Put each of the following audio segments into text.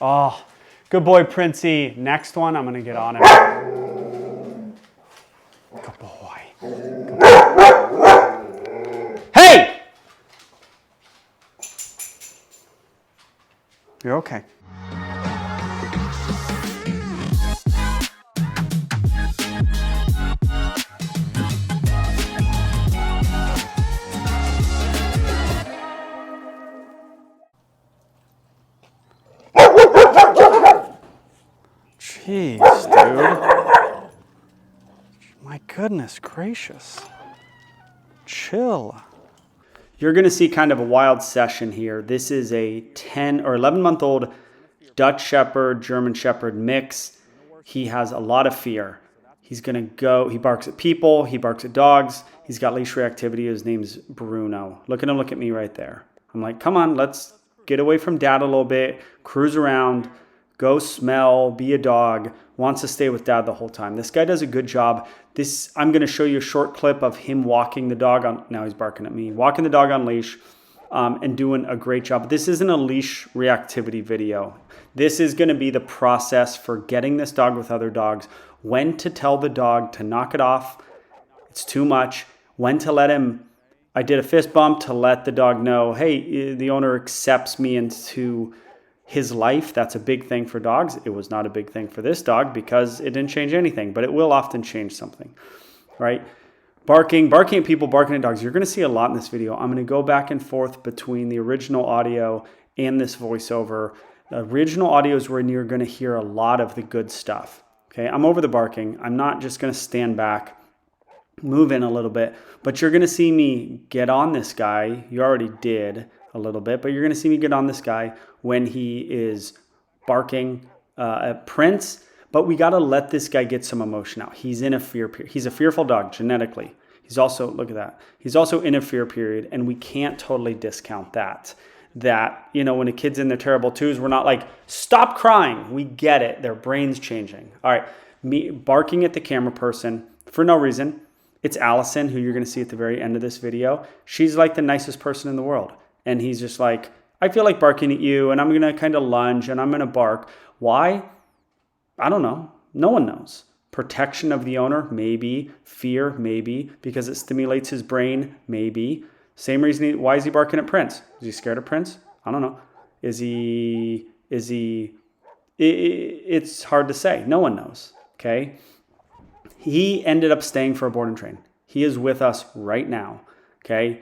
Oh, good boy, Princey. Next one, I'm gonna get on it. Good boy. Good boy. Hey! You're okay. Jeez, dude. My goodness gracious. Chill. You're going to see kind of a wild session here. This is a 10 or 11-month-old Dutch Shepherd, German Shepherd mix. He has a lot of fear. He's going to go, he barks at people, he barks at dogs. He's got leash reactivity. His name's Bruno. Look at him, look at me right there. I'm like, come on, let's get away from dad a little bit, cruise around, go smell, be a dog, wants to stay with dad the whole time. This guy does a good job. I'm going to show you a short clip of him walking the dog on, now he's barking at me, walking the dog on leash and doing a great job. This isn't a leash reactivity video. This is going to be the process for getting this dog with other dogs, when to tell the dog to knock it off, it's too much, when to let him, I did a fist bump to let the dog know, hey, the owner accepts me into his life. That's a big thing for dogs. It was not a big thing for this dog because it didn't change anything, but it will often change something, right? Barking at people, barking at dogs. You're going to see a lot in this video. I'm going to go back and forth between the original audio and this voiceover. The original audio is where you're going to hear a lot of the good stuff. Okay, I'm over the barking. I'm not just going to stand back, move in a little bit, but you're going to see me get on this guy. You already did a little bit, but you're going to see me get on this guy when he is barking at Prince. But we got to let this guy get some emotion out. He's in a fear period. He's a fearful dog genetically. He's also, look at that. He's also in a fear period, and we can't totally discount that. That, you know, when a kid's in their terrible twos, we're not like, stop crying. We get it. Their brain's changing. All right, me barking at the camera person for no reason. It's Allison, who you're going to see at the very end of this video. She's like the nicest person in the world. And he's just like, I feel like barking at you, and I'm going to kind of lunge, and I'm going to bark. Why? I don't know. No one knows. Protection of the owner, maybe. Fear, maybe. Because it stimulates his brain, maybe. Same reason, why is he barking at Prince? Is he scared of Prince? I don't know. It's hard to say. No one knows, okay? He ended up staying for a board and train. He is with us right now, okay?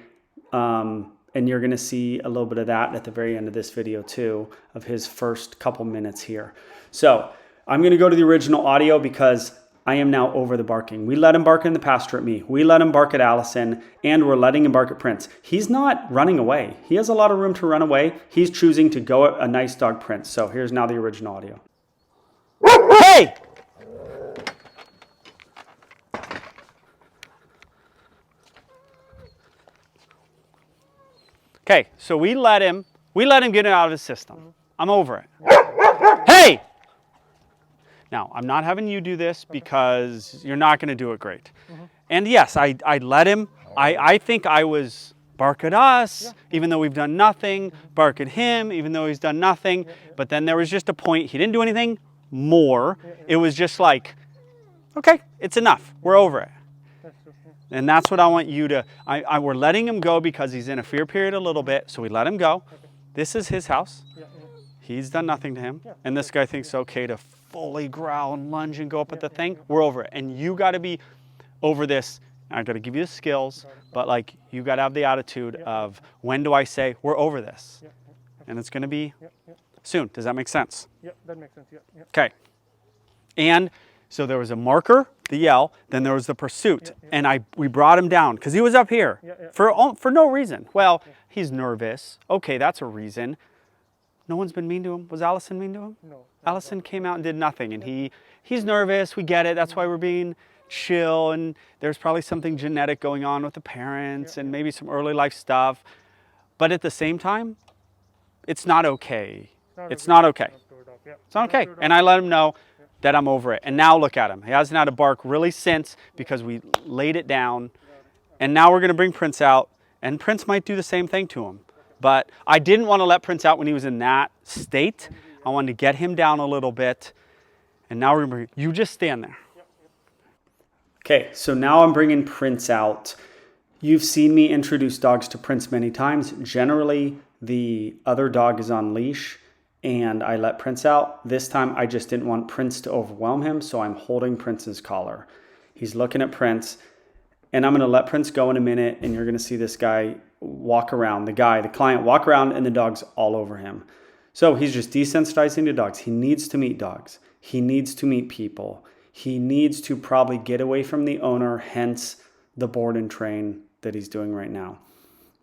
And you're going to see a little bit of that at the very end of this video too, of his first couple minutes here. So I'm going to go to the original audio because I am now over the barking. We let him bark in the pasture at me. We let him bark at Allison, and we're letting him bark at Prince. He's not running away. He has a lot of room to run away. He's choosing to go at a nice dog, Prince. So here's now the original audio. Hey! Okay, so we let him get it out of his system. I'm over it. Hey! Now, I'm not having you do this because you're not going to do it great. And yes, I let him. I think I was bark at us, even though we've done nothing. Bark at him, even though he's done nothing. But then there was just a point. He didn't do anything more. It was just like, okay, it's enough. We're over it. And that's what I want you to, we're letting him go because he's in a fear period a little bit. So we let him go. This is his house. He's done nothing to him. And this guy thinks it's okay to fully growl and lunge and go up at the thing. We're over it. And you got to be over this. I've got to give you the skills, but like you got to have the attitude of when do I say we're over this? And it's going to be soon. Does that make sense? Yeah, that makes sense. Yeah. Okay. And so there was a marker, the yell, then there was the pursuit. And we brought him down because he was up here for no reason. Well, he's nervous. Okay, that's a reason. No one's been mean to him. Was Allison mean to him? No. Allison came out and did nothing. And he's nervous. We get it. That's why we're being chill. And there's probably something genetic going on with the parents and maybe some early life stuff. But at the same time, it's not okay. It's not okay. It's not okay. And I let him know that I'm over it. And now look at him. He hasn't had a bark really since because we laid it down. And now we're going to bring Prince out. And Prince might do the same thing to him. But I didn't want to let Prince out when he was in that state. I I wanted to get him down a little bit. And now you just stand there. Okay, so now I'm bringing Prince out. You've seen me introduce dogs to Prince many times. Generally, the other dog is on leash and I let Prince out. This time, I just didn't want Prince to overwhelm him, so I'm holding Prince's collar. He's looking at Prince, and I'm going to let Prince go in a minute, and you're going to see this guy walk around, the client walk around, and the dog's all over him. So he's just desensitizing to dogs. He needs to meet dogs. He needs to meet people. He needs to probably get away from the owner, hence the board and train that he's doing right now.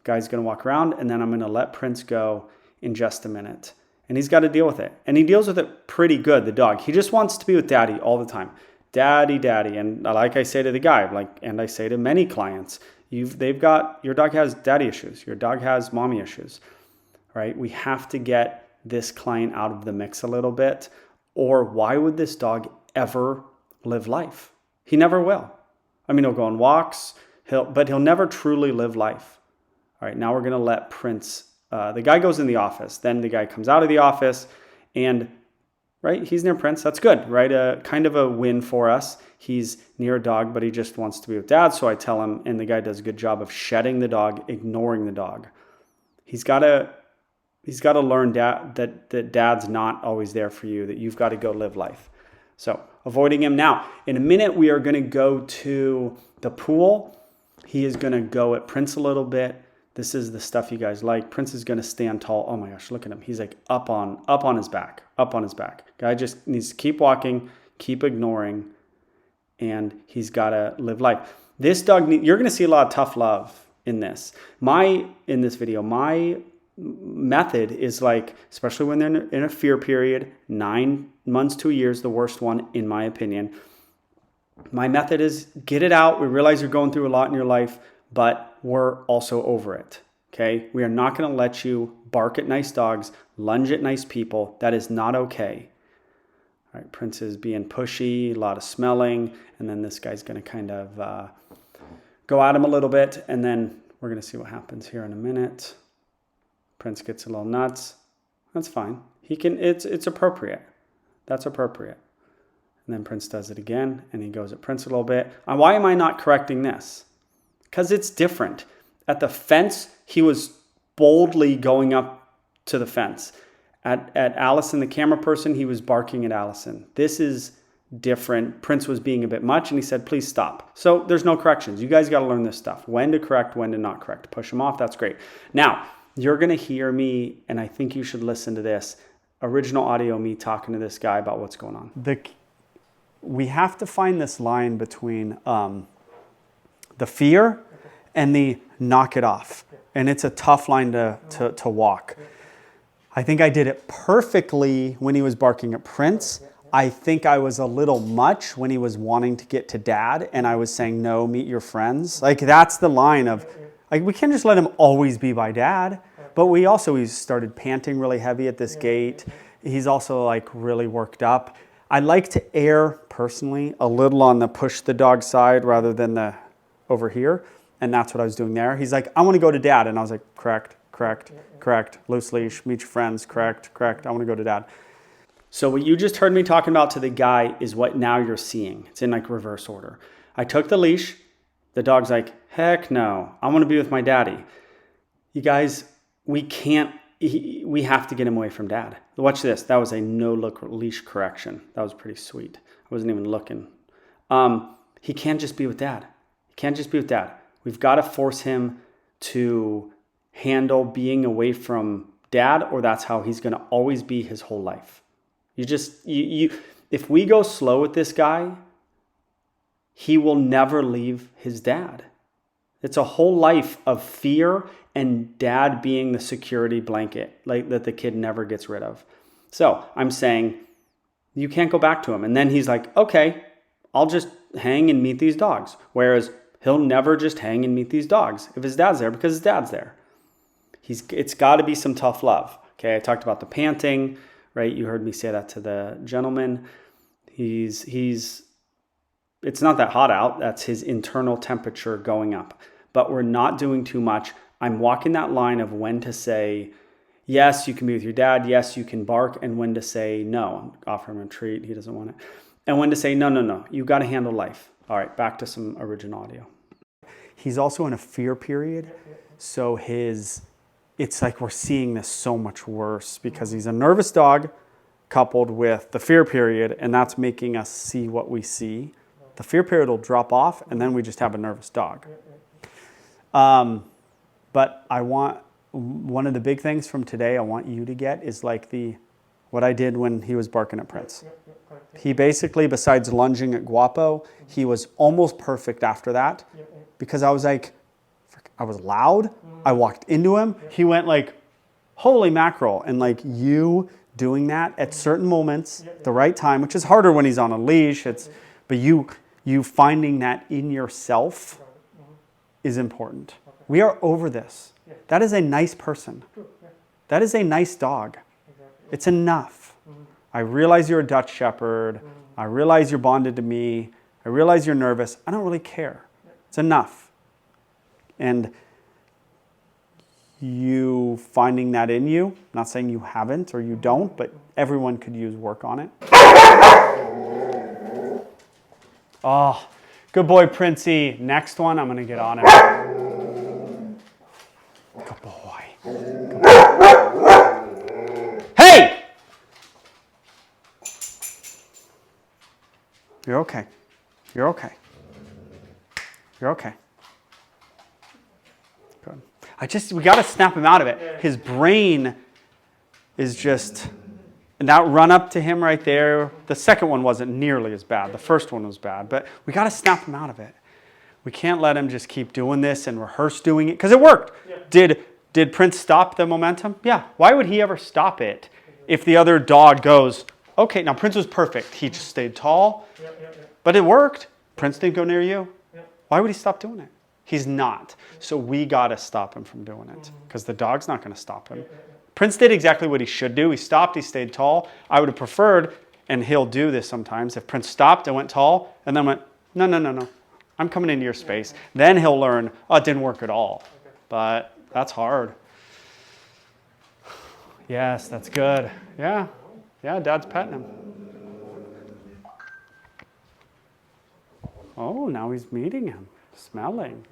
Guy's going to walk around, and then I'm going to let Prince go in just a minute. And he's got to deal with it. And he deals with it pretty good, the dog. He just wants to be with daddy all the time. Daddy, daddy. And like I say to the guy, and I say to many clients, your dog has daddy issues. Your dog has mommy issues, right? We have to get this client out of the mix a little bit. Or why would this dog ever live life? He never will. I mean, he'll go on walks, but he'll never truly live life. All right, now we're going to let Prince, the guy goes in the office. Then the guy comes out of the office and, right, he's near Prince. That's good, right? Kind of a win for us. He's near a dog, but he just wants to be with dad. So I tell him, and the guy does a good job of shedding the dog, ignoring the dog. He's got to learn that dad's not always there for you, that you've got to go live life. So avoiding him. Now, in a minute, we are going to go to the pool. He is going to go at Prince a little bit. This is the stuff you guys like. Prince is going to stand tall. Oh my gosh, look at him. He's like up on his back. Guy just needs to keep walking, keep ignoring, and he's got to live life. This dog, you're going to see a lot of tough love in this. In this video, my method is like, especially when they're in a fear period, 9 months to a year is the worst one, in my opinion. My method is get it out. We realize you're going through a lot in your life, but we're also over it. Okay. We are not going to let you bark at nice dogs, lunge at nice people. That is not okay. All right. Prince is being pushy, a lot of smelling. And then this guy's going to kind of go at him a little bit. And then we're going to see what happens here in a minute. Prince gets a little nuts. That's fine. It's appropriate. That's appropriate. And then Prince does it again, and he goes at Prince a little bit. Why am I not correcting this? Because it's different. At the fence, he was boldly going up to the fence. At Allison, the camera person, he was barking at Allison. This is different. Prince was being a bit much, and he said, please stop. So there's no corrections. You guys got to learn this stuff. When to correct, when to not correct. Push him off, that's great. Now, you're going to hear me, and I think you should listen to this. Original audio, me talking to this guy about what's going on. We have to find this line between the fear and the knock it off. And it's a tough line to walk. I think I did it perfectly when he was barking at Prince. I think I was a little much when he was wanting to get to dad and I was saying, no, meet your friends. Like that's the line of, like, we can't just let him always be by dad. But he started panting really heavy at this gate. He's also like really worked up. I like to err personally a little on the push the dog side rather than the over here. And that's what I was doing there. He's like, I want to go to dad. And I was like, correct, loose leash, meet your friends, correct. I want to go to dad. So what you just heard me talking about to the guy is what now you're seeing. It's in like reverse order. I took the leash. The dog's like, heck no, I want to be with my daddy. You guys, we have to get him away from dad. Watch this. That was a no-look leash correction. That was pretty sweet. I wasn't even looking. He can't just be with dad. We've got to force him to handle being away from dad, or that's how he's going to always be his whole life. If we go slow with this guy, he will never leave his dad. It's a whole life of fear and dad being the security blanket like that the kid never gets rid of. So I'm saying you can't go back to him. And then he's like, okay, I'll just hang and meet these dogs. Whereas he'll never just hang and meet these dogs if his dad's there, because his dad's there. It's got to be some tough love. Okay, I talked about the panting, right? You heard me say that to the gentleman. It's not that hot out. That's his internal temperature going up. But we're not doing too much. I'm walking that line of when to say, Yes, you can be with your dad. Yes, you can bark, and when to say no, offer him a treat. He doesn't want it. And when to say, no. You got to handle life. All right, back to some original audio. He's also in a fear period. So it's like we're seeing this so much worse because he's a nervous dog coupled with the fear period, and that's making us see what we see. The fear period will drop off, and then we just have a nervous dog. But one of the big things from today I want you to get is like what I did when he was barking at Prince. He basically, besides lunging at Guapo, he was almost perfect after that because I was like, I was loud. I walked into him. He went like, holy mackerel. And like you doing that at certain moments, the right time, which is harder when he's on a leash. But you finding that in yourself is important. We are over this. That is a nice person. That is a nice dog. It's enough. I realize you're a Dutch Shepherd. I realize you're bonded to me. I realize you're nervous. I don't really care. It's enough. And you finding that in you, I'm not saying you haven't or you don't, but everyone could use work on it. Oh, good boy, Princey. Next one, I'm going to get on him. Good boy. Good boy. Hey! You're okay. You're okay. You're okay. Good. We got to snap him out of it. His brain is just, and that run up to him right there, the second one wasn't nearly as bad. The first one was bad, but we got to snap him out of it. We can't let him just keep doing this and rehearse doing it because it worked. Yeah. Did Prince stop the momentum? Yeah. Why would he ever stop it if the other dog goes, okay, now Prince was perfect. He just stayed tall, but it worked. Prince didn't go near you. Why would he stop doing it? He's not. So we got to stop him from doing it because the dog's not going to stop him. Prince did exactly what he should do. He stopped. He stayed tall. I would have preferred, and he'll do this sometimes, if Prince stopped and went tall and then went, no. I'm coming into your space. Then he'll learn, oh, it didn't work at all. But that's hard. Yes, that's good. Yeah, Dad's petting him. Oh, now he's meeting him, smelling.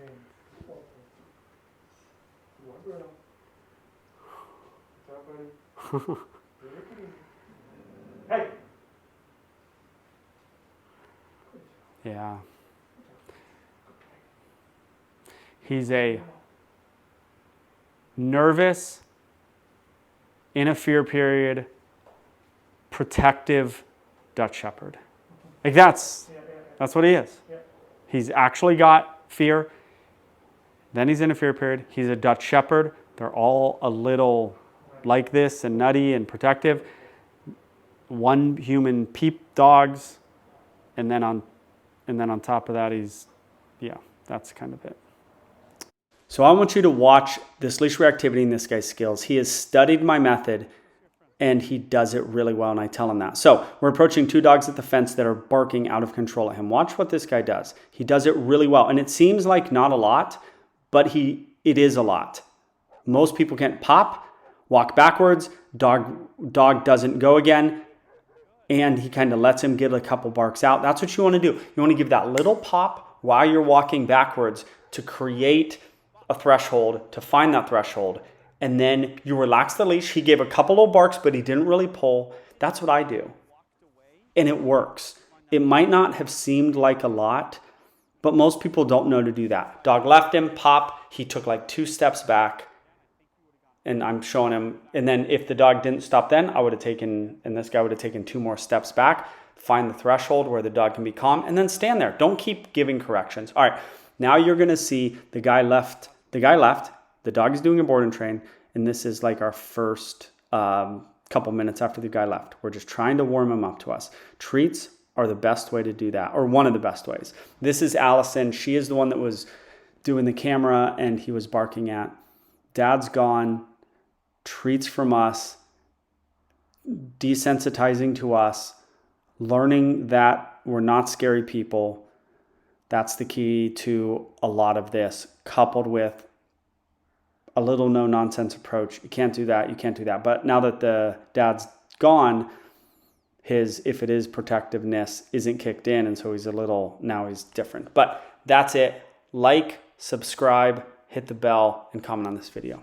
Hey. Yeah. He's a nervous, in a fear period, protective Dutch Shepherd. Like that's what he is. He's actually got fear. Then he's in a fear period. He's a Dutch Shepherd. They're all a little like this and nutty and protective. One human peep dogs, and then on top of that that's kind of it. So I want you to watch this leash reactivity and this guy's skills. He has studied my method and he does it really well, and I tell him that. So we're approaching two dogs at the fence that are barking out of control at him. Watch what this guy does. He does it really well, and it seems like not a lot, but it is a lot. Most people can't pop, walk backwards, dog doesn't go again, and he kind of lets him get a couple barks out. That's what you want to do. You want to give that little pop while you're walking backwards to create a threshold, to find that threshold, and then you relax the leash. He gave a couple of barks, but he didn't really pull. That's what I do, and it works. It might not have seemed like a lot, but most people don't know to do that. Dog left him, pop, he took like 2 steps back, and I'm showing him, and then if the dog didn't stop then, this guy would have taken 2 more steps back, find the threshold where the dog can be calm, and then stand there. Don't keep giving corrections. All right, now you're gonna see the guy left, the dog is doing a board and train, and this is like our first couple minutes after the guy left. We're just trying to warm him up to us. Treats are the best way to do that, or one of the best ways. This is Allison. She is the one that was doing the camera and he was barking at. Dad's gone. Treats from us. Desensitizing to us. Learning that we're not scary people. That's the key to a lot of this, coupled with a little no nonsense approach. You can't do that. You can't do that. But now that the dad's gone, his, if it is protectiveness, isn't kicked in. And so now he's different. But that's it. Like, subscribe, hit the bell, and comment on this video.